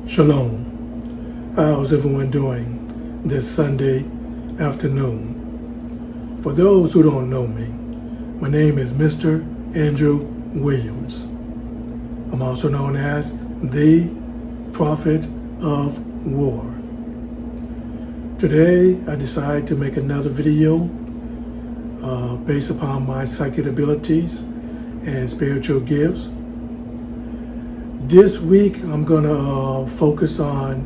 Shalom. How's everyone doing this Sunday afternoon? For those who don't know me, my name is Mr. Andrew Williams. I'm also known as the Prophet of War. Today, I decided to make another video based upon my psychic abilities and spiritual gifts. This week, I'm going to focus on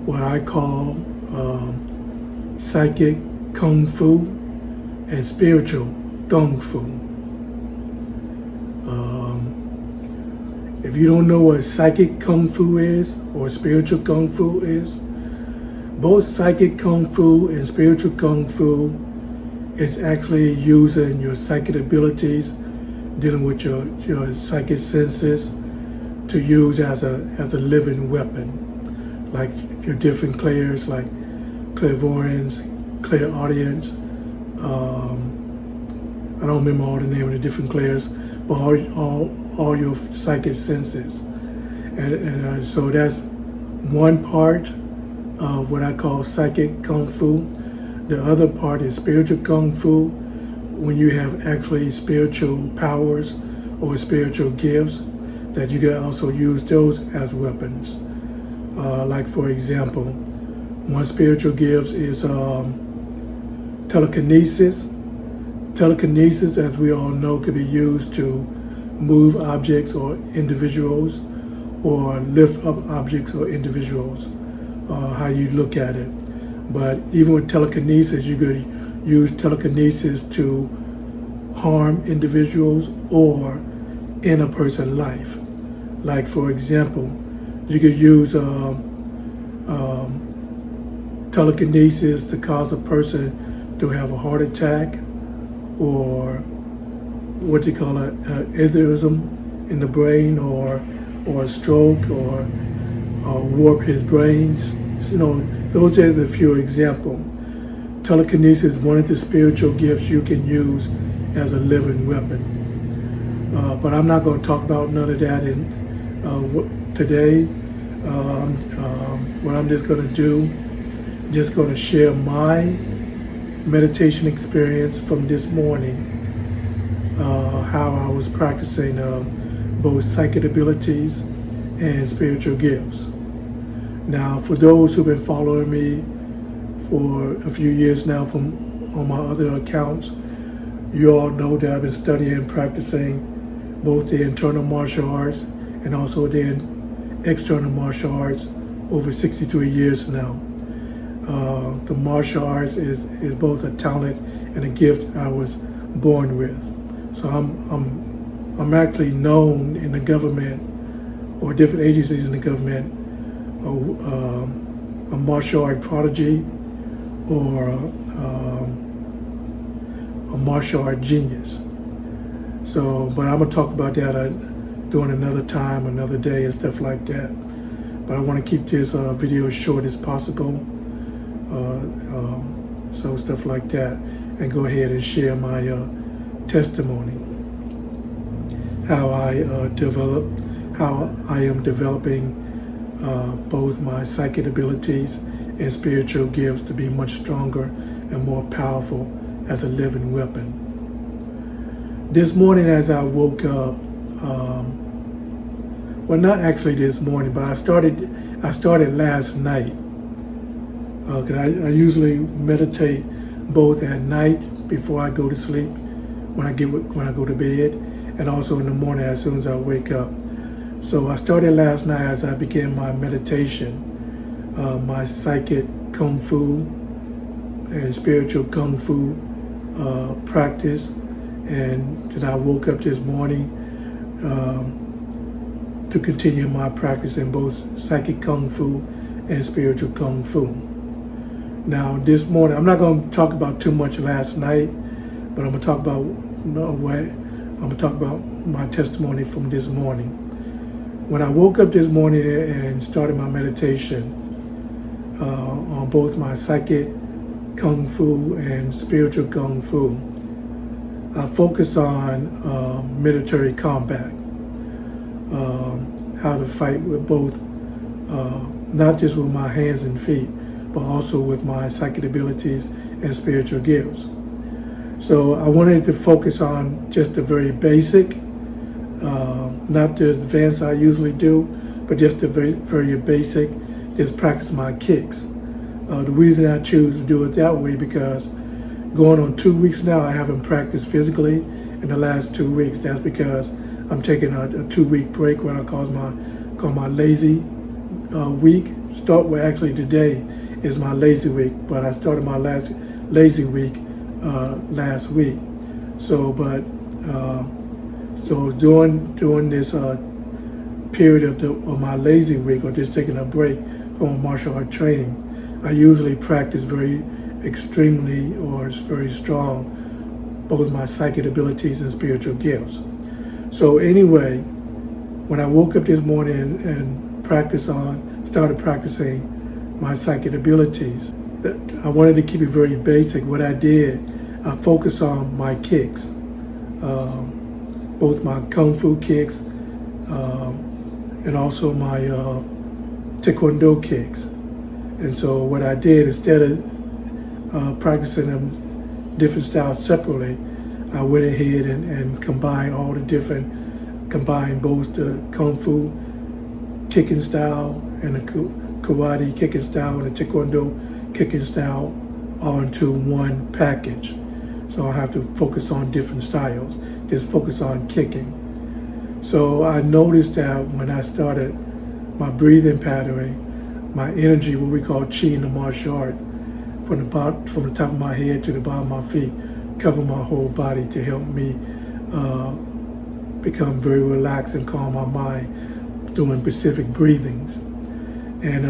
what I call psychic kung fu and spiritual kung fu. If you don't know what psychic kung fu is or spiritual kung fu is, both psychic kung fu and spiritual kung fu is actually using your psychic abilities, dealing with your psychic senses, to use as a living weapon, like your different clairs, like clairvoyance, clairaudience. I don't remember all the name of the different clairs, but all your psychic senses, and so that's one part of what I call psychic kung fu. The other part is spiritual kung fu, when you have actually spiritual powers or spiritual gifts, that you can also use those as weapons. Like for example, one spiritual gift is telekinesis. Telekinesis, as we all know, can be used to move objects or individuals, or lift up objects or individuals, how you look at it. But even with telekinesis, you could use telekinesis to harm individuals or in a person's life. Like for example, you could use telekinesis to cause a person to have a heart attack, or what you call it, aneurysm in the brain, or a stroke, or warp his brains. You know, those are the few examples. Telekinesis is one of the spiritual gifts you can use as a living weapon. But I'm not going to talk about none of that today. What I'm just going to do, just going to share my meditation experience from this morning, how I was practicing both psychic abilities and spiritual gifts. Now, for those who've been following me for a few years now on my other accounts, you all know that I've been studying and practicing both the internal martial arts and also the external martial arts over 63 years now. The martial arts is both a talent and a gift I was born with. So I'm actually known in the government or different agencies in the government, a martial art prodigy, or a martial art genius. So, but I'm gonna talk about that during another time, another day, and stuff like that. But I want to keep this video as short as possible, so stuff like that, and go ahead and share my testimony, how I am developing both my psychic abilities and spiritual gifts to be much stronger and more powerful as a living weapon. This morning as I woke up, well, not actually this morning, but I started last night. I usually meditate both at night before I go to sleep, when I go to bed, and also in the morning as soon as I wake up. So I started last night as I began my meditation, my psychic kung fu and spiritual kung fu practice, and then I woke up this morning to continue my practice in both psychic kung fu and spiritual kung fu. Now this morning, I'm not going to talk about too much last night, but I'm going to talk about my testimony from this morning. When I woke up this morning and started my meditation on both my psychic kung fu and spiritual kung fu, I focused on military combat, how to fight with both not just with my hands and feet, but also with my psychic abilities and spiritual gifts. So I wanted to focus on just the very basic, not the advanced I usually do, but just the very, very basic, just practice my kicks. The reason I choose to do it that way because going on 2 weeks now, I haven't practiced physically in the last 2 weeks. That's because I'm taking a 2-week break, what I call my lazy week. Actually today is my lazy week, but I started my last lazy week last week. So during this period of my lazy week, or just taking a break from martial art training, I usually practice very extremely or very strong both my psychic abilities and spiritual gifts. So anyway, when I woke up this morning and started practicing my psychic abilities, I wanted to keep it very basic. What I did, I focused on my kicks, both my Kung Fu kicks and also my Taekwondo kicks. And so what I did, instead of practicing them different styles separately, I went ahead and combined both the Kung Fu kicking style and the Karate kicking style and the Taekwondo kicking style all into one package. So I have to focus on different styles, just focus on kicking. So I noticed that when I started my breathing pattern, my energy, what we call chi in the martial art, from the top of my head to the bottom of my feet, cover my whole body to help me become very relaxed and calm my mind doing specific breathings. And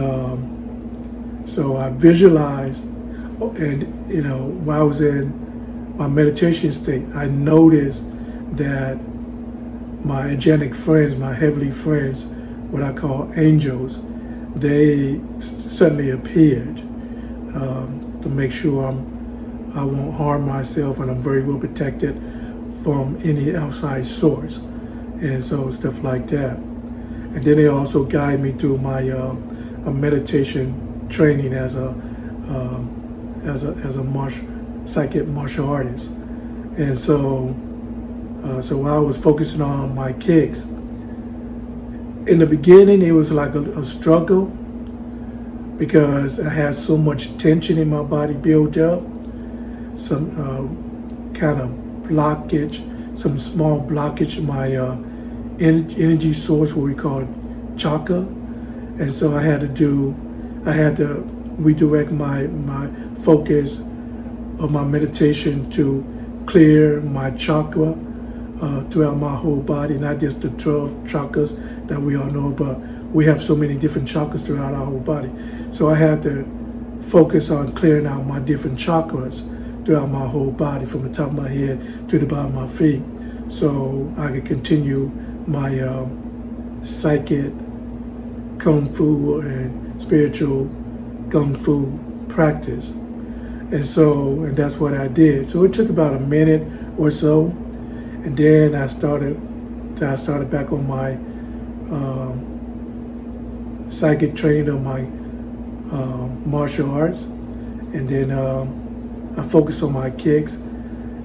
so I visualized, and while I was in my meditation state, I noticed that my angelic friends, my heavenly friends, what I call angels, they suddenly appeared to make sure I won't harm myself and I'm very well protected from any outside source, and so stuff like that. And then they also guide me through my meditation training as a psychic martial artist. And so while I was focusing on my kicks, in the beginning it was like a struggle because I had so much tension in my body built up, some kind of blockage, some small blockage in my energy source, what we call chakra. And so I had to redirect my focus of my meditation to clear my chakra throughout my whole body, not just the 12 chakras that we all know, but we have so many different chakras throughout our whole body. So I had to focus on clearing out my different chakras throughout my whole body, from the top of my head to the bottom of my feet, so I could continue my psychic Kung Fu and spiritual Kung Fu practice. And that's what I did. So it took about a minute or so, and then I started back on my psychic training of my martial arts, and then I focused on my kicks,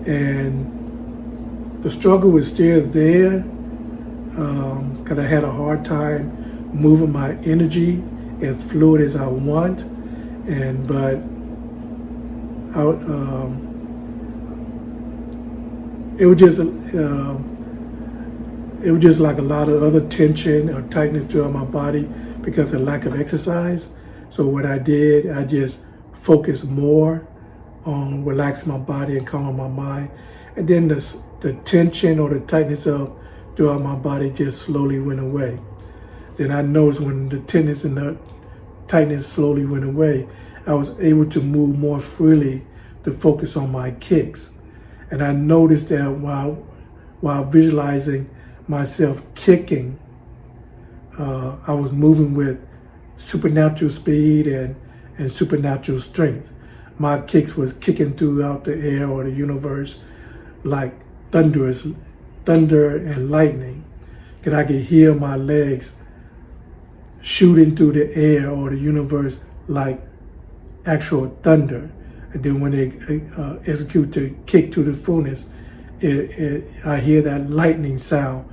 and the struggle was still there because I had a hard time moving my energy as fluid as I want, but it was just like a lot of other tension or tightness throughout my body because of the lack of exercise. So what I did, I just focused more on relaxing my body and calming my mind, and then the tension or the tightness throughout my body just slowly went away. Then I noticed when the tension and the tightness slowly went away, I was able to move more freely to focus on my kicks. And I noticed that while visualizing myself kicking, I was moving with supernatural speed and supernatural strength. My kicks was kicking throughout the air or the universe like thunder and lightning. And I could hear my legs shooting through the air or the universe like actual thunder. And then when they execute the kick to the fullness, I hear that lightning sound,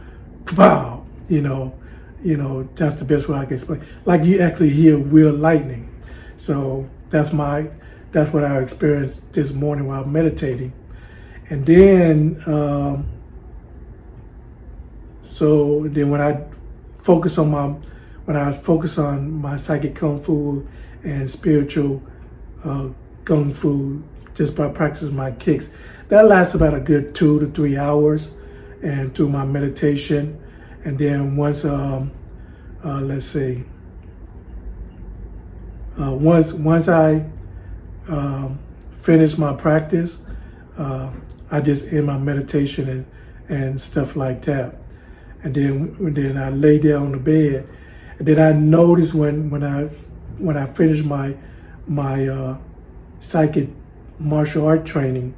pow. That's the best way I can explain. Like you actually hear real lightning. So that's what I experienced this morning while meditating. And then, when I focus on my psychic kung fu and spiritual kung fu, just by practicing my kicks, that lasts about a good 2 to 3 hours, and through my meditation. And then once I finish my practice, I just end my meditation and stuff like that. And then I lay down on the bed. And then I notice when I finish my psychic martial art training,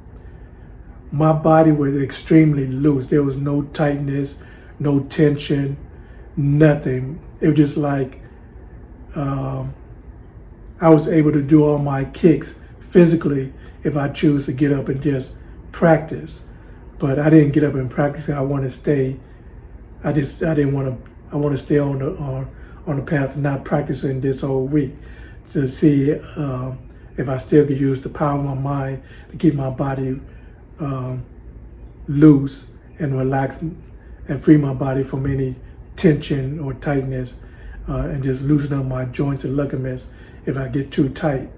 my body was extremely loose. There was no tightness, no tension, nothing. It was just like I was able to do all my kicks physically if I choose to get up and just practice. But I didn't get up and practice. I want to stay. I want to stay on the path of not practicing this whole week to see if I still could use the power of my mind to keep my body loose and relax and free my body from any tension or tightness, and just loosen up my joints and ligaments if I get too tight.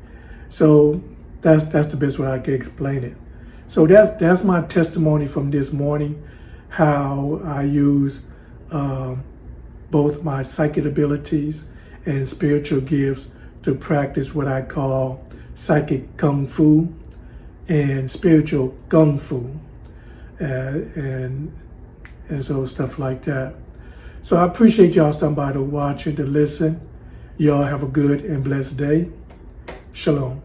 So that's the best way I can explain it. So that's my testimony from this morning, how I use both my psychic abilities and spiritual gifts to practice what I call psychic kung fu and spiritual kung fu, and so stuff like that. So I appreciate y'all stopping by to watch and to listen. Y'all have a good and blessed day. Shalom.